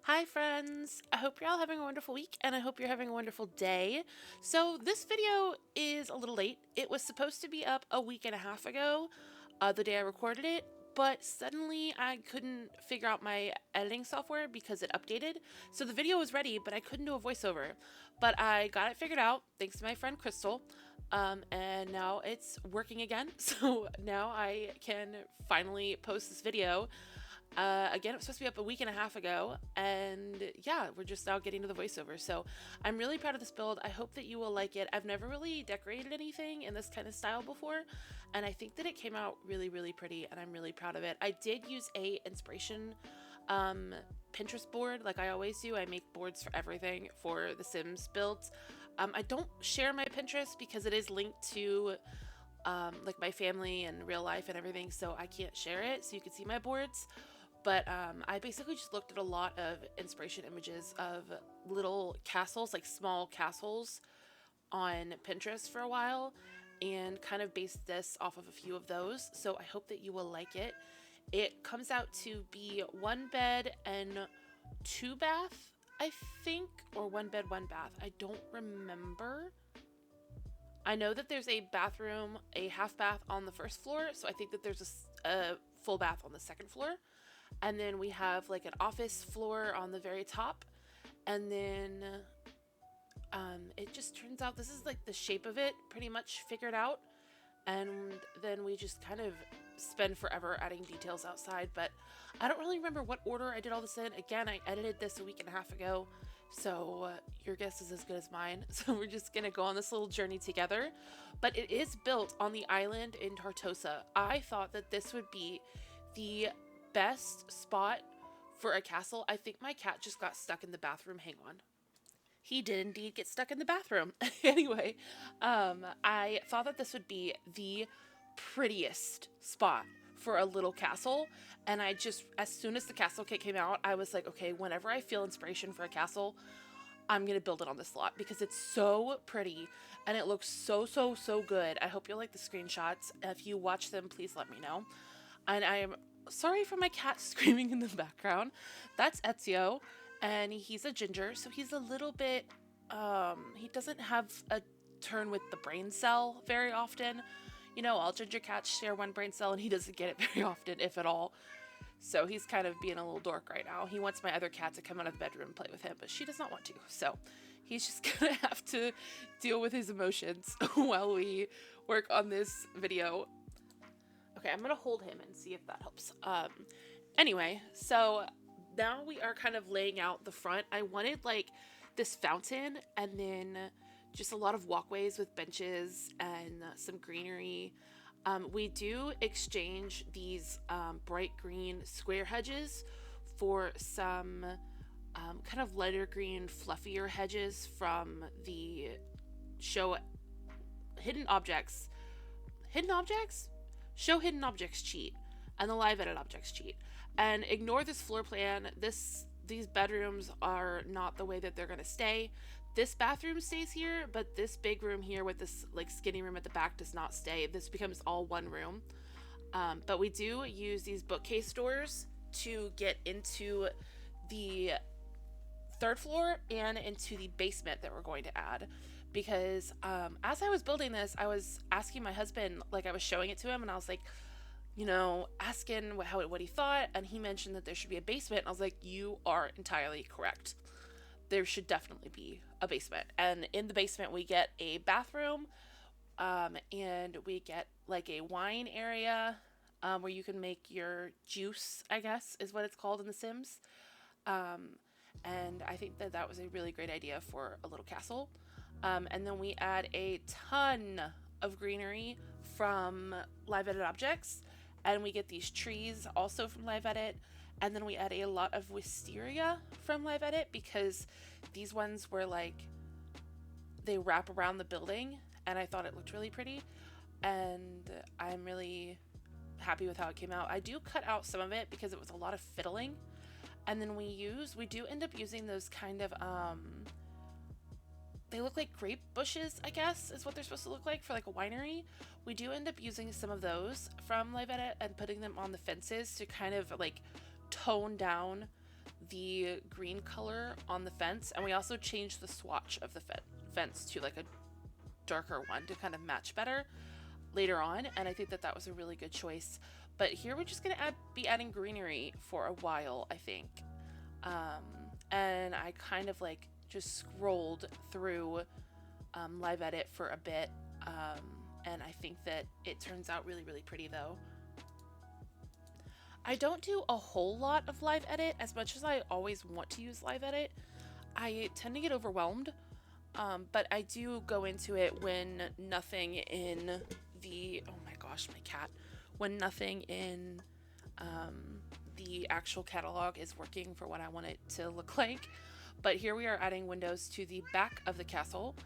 Hi friends! I hope you're all having a wonderful week and I hope you're having a wonderful day. So this video is a little late. It was supposed to be up a week and a half ago, the day I recorded it, but suddenly I couldn't figure out my editing software because it updated. So the video was ready, but I couldn't do a voiceover. But I got it figured out thanks to my friend Crystal, and now it's working again. So now I can finally post this video. Again, it was supposed to be up a week and a half ago, and yeah, we're just now getting to the voiceover. So I'm really proud of this build. I hope that you will like it. I've never really decorated anything in this kind of style before, and I think that it came out really, really pretty, and I'm really proud of it. I did use a inspiration Pinterest board like I always do. I make boards for everything for the Sims builds. I don't share my Pinterest because it is linked to like my family and real life and everything, so I can't share it so you can see my boards. But I basically just looked at a lot of inspiration images of little castles, like small castles, on Pinterest for a while, and kind of based this off of a few of those. So I hope that you will like it. It comes out to be 1 bed and 2 bath, I think, or 1 bed, 1 bath. I don't remember. I know that there's a bathroom, a half bath on the first floor, so I think that there's a full bath on the second floor. And then we have like an office floor on the very top. And then it just turns out this is like the shape of it pretty much figured out. And then we just kind of spend forever adding details outside. But I don't really remember what order I did all this in. Again, I edited this a week and a half ago. So your guess is as good as mine. So we're just going to go on this little journey together. But it is built on the island in Tartosa. I thought that this would be the best spot for a castle. I think my cat just got stuck in the bathroom. Hang on. He did indeed get stuck in the bathroom. Anyway, I thought that this would be the prettiest spot for a little castle. And I just, as soon as the castle kit came out, I was like, okay, whenever I feel inspiration for a castle, I'm going to build it on this lot because it's so pretty and it looks so, so, so good. I hope you'll like the screenshots. If you watch them, please let me know. And I am sorry for my cat screaming in the background. That's Ezio, and he's a ginger, so he's a little bit, he doesn't have a turn with the brain cell very often. You know, all ginger cats share one brain cell, and he doesn't get it very often, if at all. So he's kind of being a little dork right now. He wants my other cat to come out of the bedroom and play with him, but she does not want to. So he's just gonna have to deal with his emotions while we work on this video. Okay, I'm gonna hold him and see if that helps. Anyway, so now we are kind of laying out the front. I wanted like this fountain and then just a lot of walkways with benches and some greenery. We do exchange these bright green square hedges for some kind of lighter green, fluffier hedges from the show Hidden Objects. Hidden Objects? Show hidden objects cheat and the live edit objects cheat. And ignore this floor plan. These bedrooms are not the way that they're gonna stay. This bathroom stays here, but this big room here with this like skinny room at the back does not stay. This becomes all one room. But we do use these bookcase doors to get into the third floor and into the basement that we're going to add. Because as I was building this, I was asking my husband, like I was showing it to him, and I was like, you know, asking what he thought, and he mentioned that there should be a basement. And I was like, you are entirely correct. There should definitely be a basement. And in the basement, we get a bathroom, and we get like a wine area where you can make your juice, I guess, is what it's called in The Sims. And I think that that was a really great idea for a little castle. And then we add a ton of greenery from live edit objects, and we get these trees also from live edit. And then we add a lot of wisteria from live edit because these ones were like, they wrap around the building, and I thought it looked really pretty. And I'm really happy with how it came out. I do cut out some of it because it was a lot of fiddling. And then we do end up using those kind of, they look like grape bushes, I guess, is what they're supposed to look like for like a winery. We do end up using some of those from Live Edit and putting them on the fences to kind of like tone down the green color on the fence, and we also changed the swatch of the fence to like a darker one to kind of match better later on, and I think that that was a really good choice. But here we're just gonna be adding greenery for a while, I think. And I kind of like just scrolled through live edit for a bit, and I think that it turns out really, really pretty though. I don't do a whole lot of live edit. As much as I always want to use live edit, I tend to get overwhelmed. But I do go into it when nothing in the, oh my gosh, my cat, when nothing in the actual catalog is working for what I want it to look like. But here we are adding windows to the back of the castle.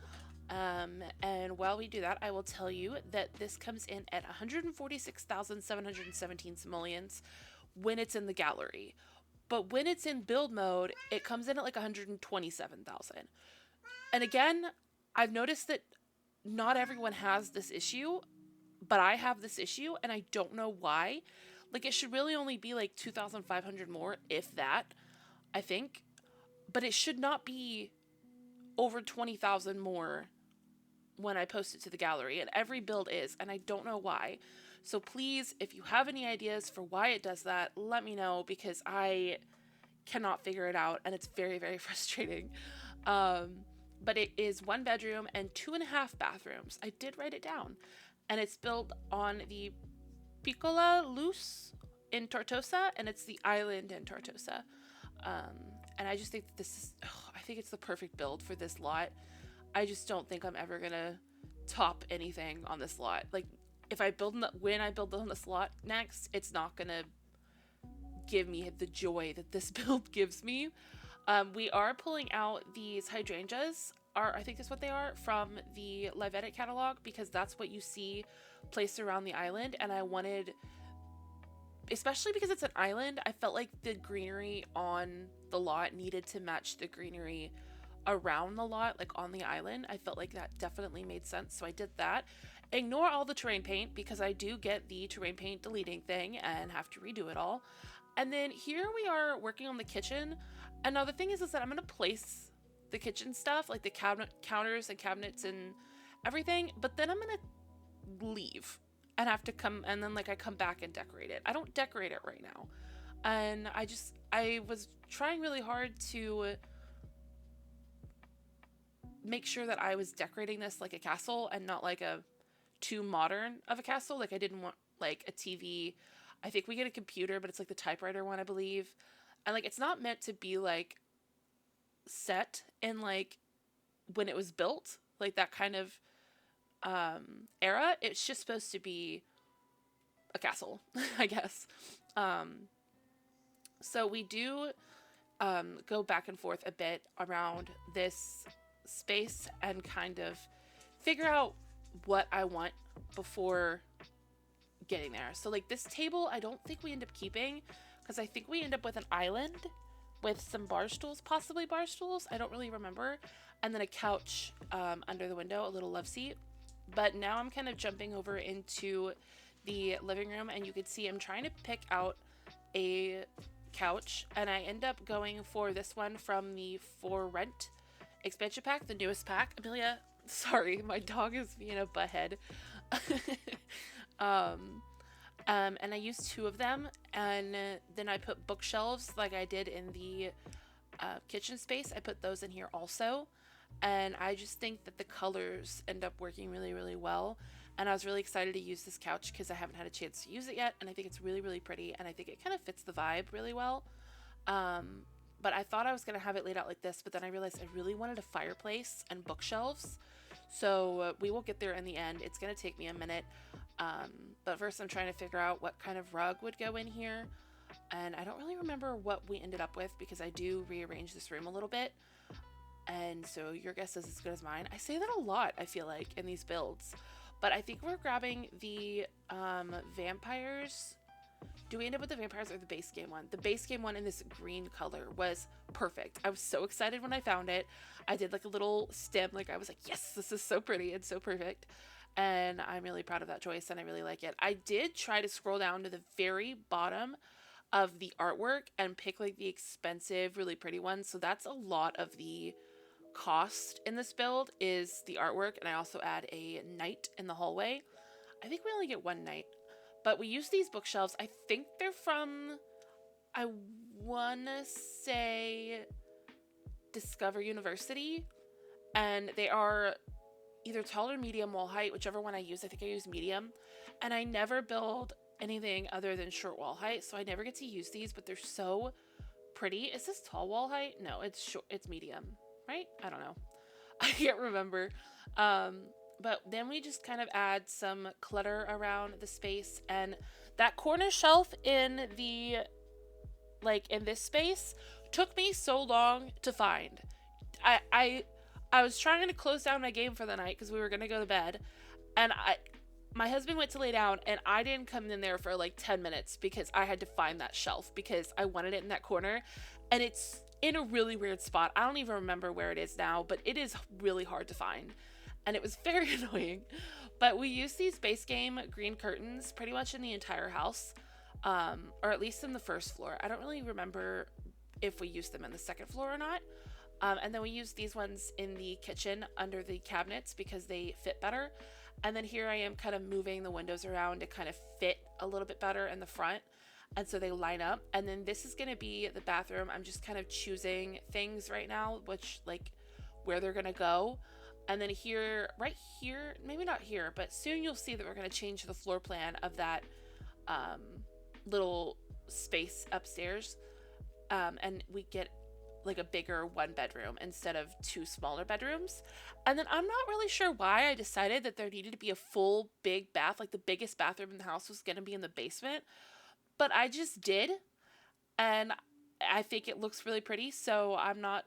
And while we do that, I will tell you that this comes in at 146,717 simoleons when it's in the gallery. But when it's in build mode, it comes in at like 127,000. And again, I've noticed that not everyone has this issue, but I have this issue and I don't know why. Like, it should really only be like 2,500 more, if that, I think. But it should not be over 20,000 more when I post it to the gallery, and every build is, and I don't know why. So please, if you have any ideas for why it does that, let me know, because I cannot figure it out, and it's very, very frustrating. But it is 1 bedroom and 2.5 bathrooms. I did write it down, and it's built on the Piccola Luce in Tartosa, and it's the island in Tartosa. And I just think that this is, I think it's the perfect build for this lot. I just don't think I'm ever gonna top anything on this lot. Like, if I build when I build on this lot next, it's not gonna give me the joy that this build gives me. We are pulling out these hydrangeas, I think that's what they are, from the live edit catalog, because that's what you see placed around the island, and I wanted, especially because it's an island, I felt like the greenery on the lot needed to match the greenery around the lot, like on the island. I felt like that definitely made sense, so I did that. Ignore all the terrain paint, because I do get the terrain paint deleting thing and have to redo it all. And then here we are working on the kitchen. And now the thing is that I'm going to place the kitchen stuff, like the counters and cabinets and everything, but then I'm going to leave and have to come, and then like I come back and decorate it. I don't decorate it right now. And I was trying really hard to make sure that I was decorating this like a castle and not like a too modern of a castle. Like, I didn't want like a TV. I think we get a computer, but it's like the typewriter one, I believe. And like, it's not meant to be like set in like when it was built, like that kind of era. It's just supposed to be a castle, I guess. So we do go back and forth a bit around this space and kind of figure out what I want before getting there. So like this table, I don't think we end up keeping, because I think we end up with an island with some bar stools, possibly bar stools, I don't really remember, and then a couch under the window, a little love seat. But now I'm kind of jumping over into the living room, and you can see I'm trying to pick out a couch, and I end up going for this one from the For Rent expansion pack, the newest pack. Amelia, sorry, my dog is being a butthead. And I used 2 of them, and then I put bookshelves like I did in the kitchen space. I put those in here also, and I just think that the colors end up working really, really well. And I was really excited to use this couch because I haven't had a chance to use it yet, and I think it's really, really pretty, and I think it kind of fits the vibe really well. But I thought I was going to have it laid out like this, but then I realized I really wanted a fireplace and bookshelves. So we will get there in the end. It's going to take me a minute. But first I'm trying to figure out what kind of rug would go in here. And I don't really remember what we ended up with, because I do rearrange this room a little bit. And so your guess is as good as mine. I say that a lot, I feel like, in these builds. But I think we're grabbing the vampires. Do we end up with the vampires or the base game one? The base game one in this green color was perfect. I was so excited when I found it. I did like a little stem. Like, I was like, yes, this is so pretty and so perfect. And I'm really proud of that choice, and I really like it. I did try to scroll down to the very bottom of the artwork and pick like the expensive, really pretty ones. So that's a lot of the cost in this build is the artwork. And I also add a knight in the hallway. I think we only get one knight, but we use these bookshelves. I think they're from, I want to say Discover University, and they are either tall or medium wall height, whichever one I use. I think I use medium, and I never build anything other than short wall height, so I never get to use these, but they're so pretty. Is this tall wall height? No, it's short, it's medium, right? I don't know. I can't remember. But then we just kind of add some clutter around the space, and that corner shelf in the, like in this space took me so long to find. I was trying to close down my game for the night because we were gonna go to bed, and my husband went to lay down, and I didn't come in there for like 10 minutes because I had to find that shelf because I wanted it in that corner, and it's in a really weird spot. I don't even remember where it is now, but it is really hard to find, and it was very annoying. But we use these base game green curtains pretty much in the entire house, or at least in the first floor. I don't really remember if we used them in the second floor or not. And then we use these ones in the kitchen under the cabinets because they fit better. And then here I am kind of moving the windows around to kind of fit a little bit better in the front. And so they line up. And then this is going to be the bathroom. I'm just kind of choosing things right now, which like where they're going to go. And then here, right here, maybe not here, but soon you'll see that we're going to change the floor plan of that little space upstairs. And we get like a bigger one bedroom instead of two smaller bedrooms. And then I'm not really sure why I decided that there needed to be a full big bath, like the biggest bathroom in the house was going to be in the basement, but I just did, and I think it looks really pretty, so I'm not,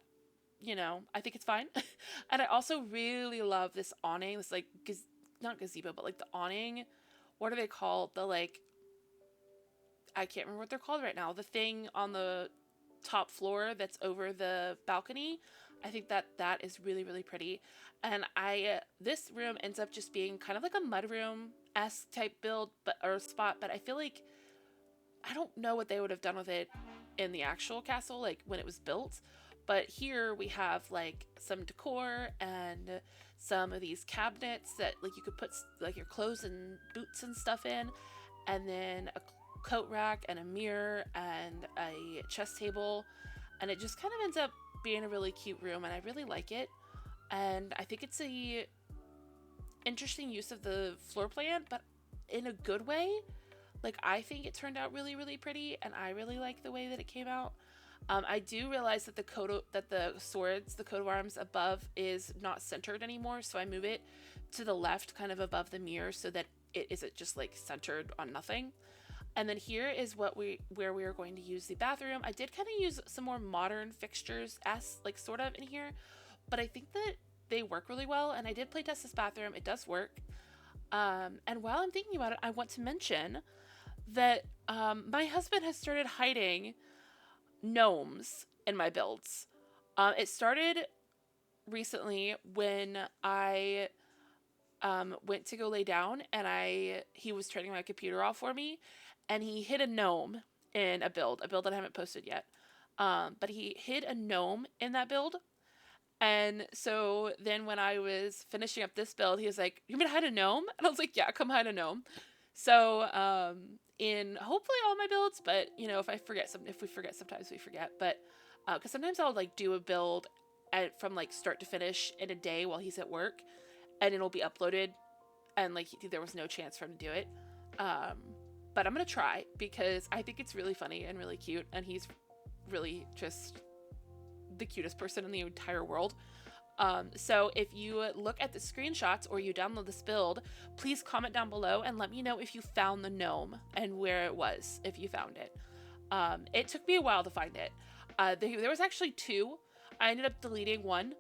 you know, I think it's fine. And I also really love this awning, this like not gazebo, but like the awning, what are they called, the like, I can't remember what they're called right now, the thing on the top floor that's over the balcony. I think that is really, really pretty. And this room ends up just being kind of like a mudroom-esque type build, or spot, but I feel like I don't know what they would have done with it in the actual castle, like when it was built. But here we have like some decor and some of these cabinets that like you could put like your clothes and boots and stuff in, and then a coat rack and a mirror and a chess table, and it just kind of ends up being a really cute room, and I really like it. And I think it's a interesting use of the floor plan, but in a good way. Like I think it turned out really, really pretty, and I really like the way that it came out. I do realize that the coat of arms above is not centered anymore, so I move it to the left, kind of above the mirror, so that it isn't just like centered on nothing. And then here is where we are going to use the bathroom. I did kind of use some more modern fixtures as like sort of in here, but I think that they work really well, and I did play test this bathroom. It does work. And while I'm thinking about it, I want to mention that my husband has started hiding gnomes in my builds. It started recently when I went to go lay down, and he was turning my computer off for me, and he hid a gnome in a build that I haven't posted yet. But he hid a gnome in that build. And so then when I was finishing up this build, he was like, "You want me to hide a gnome?" And I was like, "Yeah, come hide a gnome." So in hopefully all my builds, but you know, if we forget, sometimes we forget. But because sometimes I'll like do a build from like start to finish in a day while he's at work, and it'll be uploaded, and like there was no chance for him to do it. But I'm gonna try because I think it's really funny and really cute, and he's really just the cutest person in the entire world. So if you look at the screenshots or you download this build, please comment down below and let me know if you found the gnome and where it was, if you found it. It took me a while to find it. There was actually two. I ended up deleting one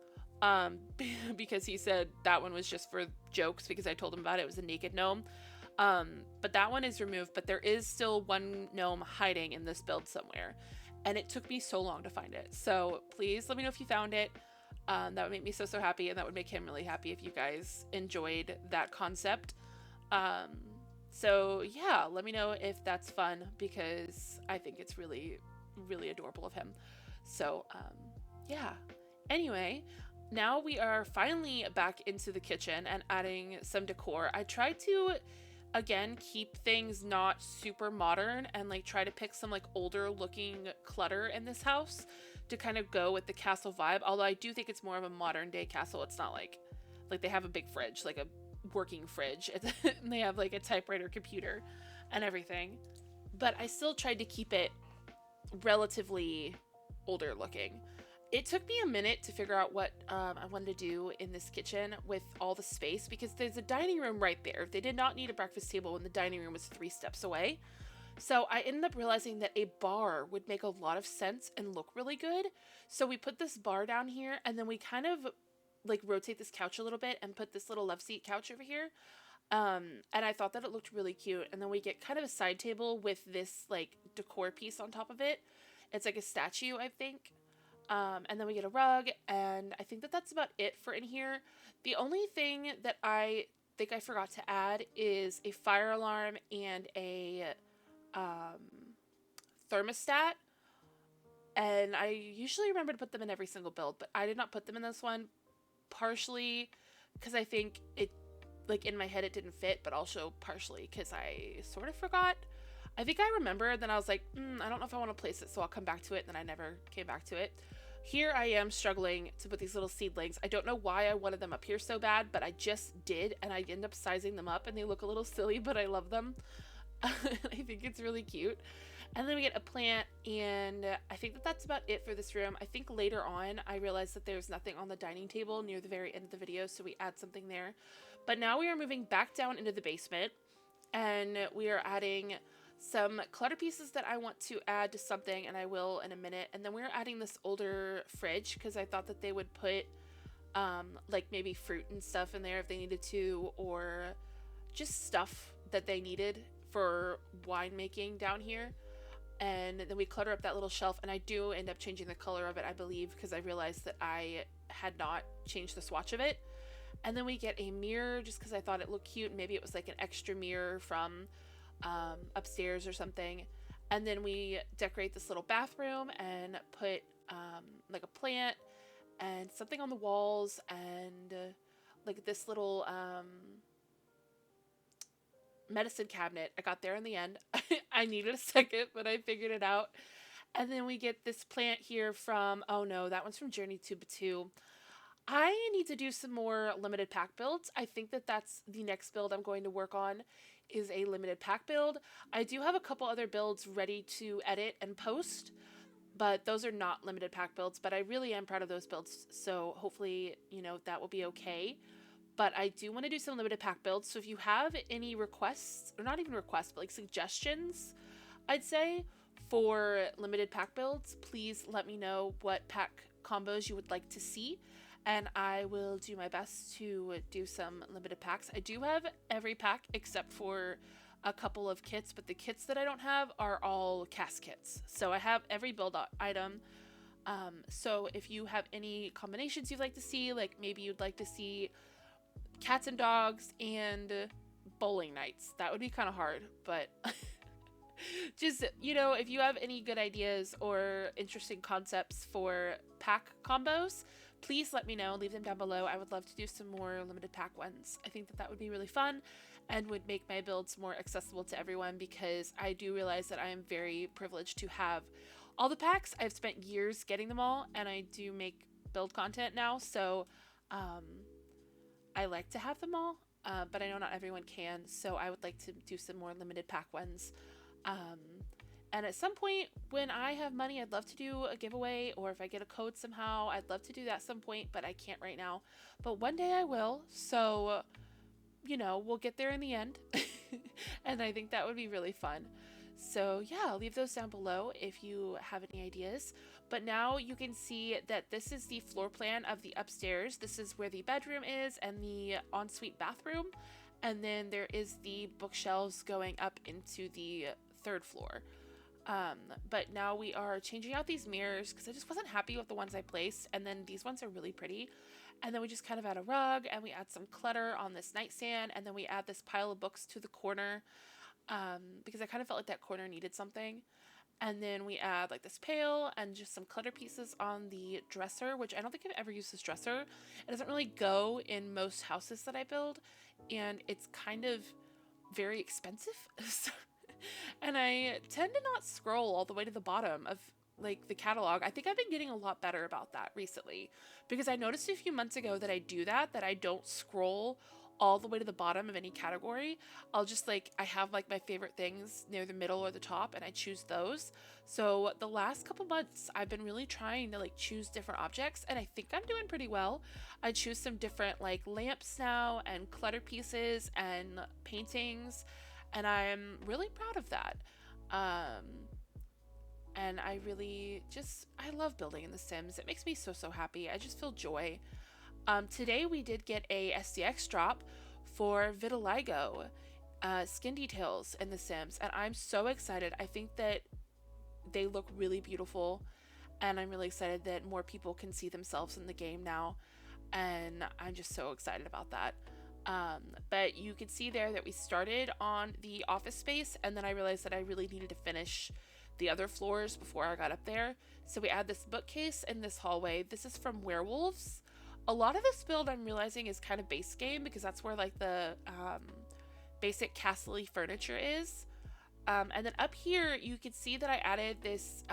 because he said that one was just for jokes because I told him about it. It was a naked gnome. But that one is removed, but there is still one gnome hiding in this build somewhere. And it took me so long to find it. So please let me know if you found it. That would make me so happy, and that would make him really happy if you guys enjoyed that concept. So yeah, let me know if that's fun because I think it's really, really adorable of him. So yeah. Anyway, now we are finally back into the kitchen and adding some decor. I tried to again keep things not super modern and like try to pick some like older looking clutter in this house to kind of go with the castle vibe. Although I do think it's more of a modern day castle. It's not like they have a big fridge, like a working fridge, and they have like a typewriter computer and everything. But I still tried to keep it relatively older looking. It took me a minute to figure out what I wanted to do in this kitchen with all the space because there's a dining room right there. They did not need a breakfast table when the dining room was 3 steps away. So I ended up realizing that a bar would make a lot of sense and look really good. So we put this bar down here and then we kind of like rotate this couch a little bit and put this little love seat couch over here. And I thought that it looked really cute. And then we get kind of a side table with this like decor piece on top of it. It's like a statue, I think. And then we get a rug, and I think that that's about it for in here. The only thing that I think I forgot to add is a fire alarm and a thermostat. And I usually remember to put them in every single build, but I did not put them in this one, partially because I think it, like in my head it didn't fit, but also partially because I sort of forgot. I think I remember, then I was like, I don't know if I want to place it, so I'll come back to it, and then I never came back to it. Here I am struggling to put these little seedlings. I don't know why I wanted them up here so bad, but I just did, and I end up sizing them up, and they look a little silly, but I love them. I think it's really cute. And then we get a plant, and I think that that's about it for this room. I think later on, I realized that there's nothing on the dining table near the very end of the video, so we add something there. But now we are moving back down into the basement, and we are adding some clutter pieces that I want to add to something, and I will in a minute. And then we're adding this older fridge because I thought that they would put like maybe fruit and stuff in there if they needed to, or just stuff that they needed for winemaking down here. And then we clutter up that little shelf, and I do end up changing the color of it, I believe, because I realized that I had not changed the swatch of it. And then we get a mirror just because I thought it looked cute. Maybe it was like an extra mirror from upstairs or something. And then we decorate this little bathroom and put like a plant and something on the walls, and like this little medicine cabinet. I got there in the end. I needed a second, but I figured it out. And then we get this plant here from, oh no, that one's from Journey to Batu. I need to do some more limited pack builds. I think that that's the next build I'm going to work on, is a limited pack build. I do have a couple other builds ready to edit and post, but those are not limited pack builds, but I really am proud of those builds. So hopefully, you know, that will be okay. But I do want to do some limited pack builds. So if you have any requests, or not even requests, but like suggestions, I'd say, for limited pack builds, please let me know what pack combos you would like to see, and I will do my best to do some limited packs. I do have every pack except for a couple of kits, but the kits that I don't have are all cast kits. So I have every build item. So if you have any combinations you'd like to see, like maybe you'd like to see cats and dogs and bowling nights, that would be kind of hard, but just, you know, if you have any good ideas or interesting concepts for pack combos, please let me know. Leave them down below. I would love to do some more limited pack ones. I think that that would be really fun and would make my builds more accessible to everyone, because I do realize that I am very privileged to have all the packs. I've spent years getting them all, and I do make build content now, so I like to have them all, but I know not everyone can, so I would like to do some more limited pack ones. And at some point when I have money, I'd love to do a giveaway, or if I get a code somehow, I'd love to do that at some point, but I can't right now. But one day I will, so, you know, we'll get there in the end. And I think that would be really fun. So yeah, leave those down below if you have any ideas. But now you can see that this is the floor plan of the upstairs. This is where the bedroom is and the ensuite bathroom. And then there is the bookshelves going up into the 3rd floor. But now we are changing out these mirrors because I just wasn't happy with the ones I placed, and then these ones are really pretty. And then we just kind of add a rug, and we add some clutter on this nightstand, and then we add this pile of books to the corner. because I kind of felt like that corner needed something. And then we add like this pail and just some clutter pieces on the dresser, which I don't think I've ever used this dresser. It doesn't really go in most houses that I build, and it's kind of very expensive. And I tend to not scroll all the way to the bottom of like the catalog. I think I've been getting a lot better about that recently, because I noticed a few months ago that I do that I don't scroll all the way to the bottom of any category. I'll just like, I have like my favorite things near the middle or the top and I choose those. So the last couple months I've been really trying to like choose different objects, and I think I'm doing pretty well. I choose some different like lamps now and clutter pieces and paintings, and I'm really proud of that. Um, and I really just, I love building in The Sims. It makes me so, so happy. I just feel joy. Today we did get a SDX drop for vitiligo skin details in The Sims, and I'm so excited. I think that they look really beautiful, and I'm really excited that more people can see themselves in the game now, and I'm just so excited about that. But you can see there that we started on the office space, and then I realized that I really needed to finish the other floors before I got up there. So we add this bookcase in this hallway. This is from Werewolves. A lot of this build I'm realizing is kind of base game, because that's where like the basic castle-y furniture is. And then up here you can see that I added this,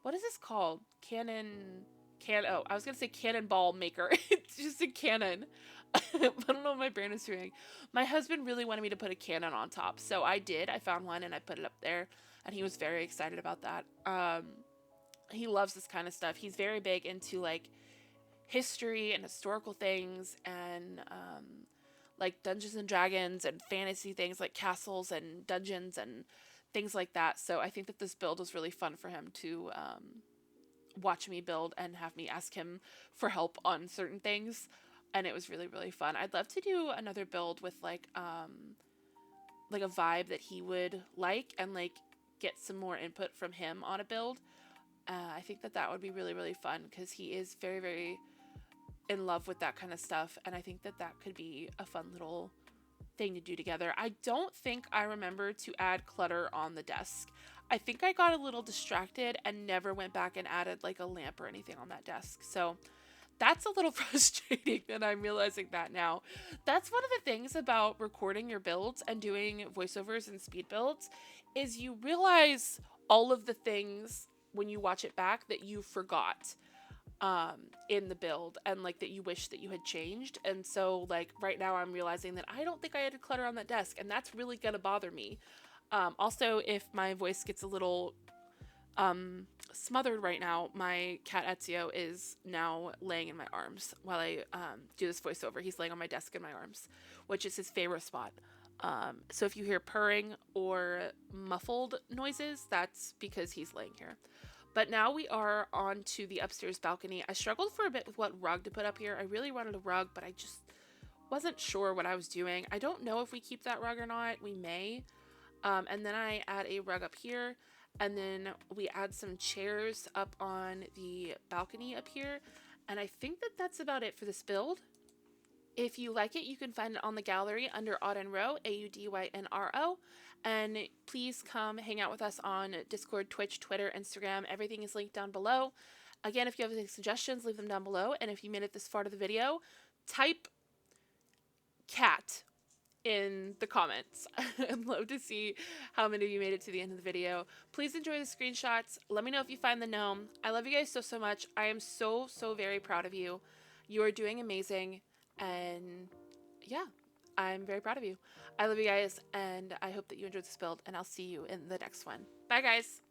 what is this called? Oh, I was gonna say cannonball maker. It's just a cannon. I don't know what my brain is doing. My husband really wanted me to put a cannon on top, so I did. I found one and I put it up there, and he was very excited about that. He loves this kind of stuff. He's very big into like history and historical things, and like Dungeons and Dragons and fantasy things like castles and dungeons and things like that. So I think that this build was really fun for him to watch me build and have me ask him for help on certain things. And it was really, really fun. I'd love to do another build with like a vibe that he would like, and like get some more input from him on a build. I think that that would be really, really fun, because he is very, very in love with that kind of stuff, and I think that that could be a fun little thing to do together. I don't think I remember to add clutter on the desk. I think I got a little distracted and never went back and added like a lamp or anything on that desk. So that's a little frustrating that I'm realizing that now. That's one of the things about recording your builds and doing voiceovers and speed builds, is you realize all of the things when you watch it back that you forgot in the build, and like that you wish that you had changed. And so like right now I'm realizing that I don't think I added clutter on that desk, and that's really gonna bother me. Also, if my voice gets a little smothered right now, my cat Ezio is now laying in my arms while I do this voiceover. He's laying on my desk in my arms, which is his favorite spot. So if you hear purring or muffled noises, that's because he's laying here. But now we are on to the upstairs balcony. I struggled for a bit with what rug to put up here. I really wanted a rug, but I just wasn't sure what I was doing. I don't know if we keep that rug or not. We may. And then I add a rug up here, and then we add some chairs up on the balcony up here. And I think that that's about it for this build. If you like it, you can find it on the gallery under AudynRo, AUDYNRO. And please come hang out with us on Discord, Twitch, Twitter, Instagram. Everything is linked down below. Again, if you have any suggestions, leave them down below. And if you made it this far to the video, type cat in the comments. I'd love to see how many of you made it to the end of the video. Please enjoy the screenshots. Let me know if you find the gnome. I love you guys so, so much. I am so, so very proud of you. You are doing amazing. And yeah, I'm very proud of you. I love you guys, and I hope that you enjoyed this build, and I'll see you in the next one. Bye, guys.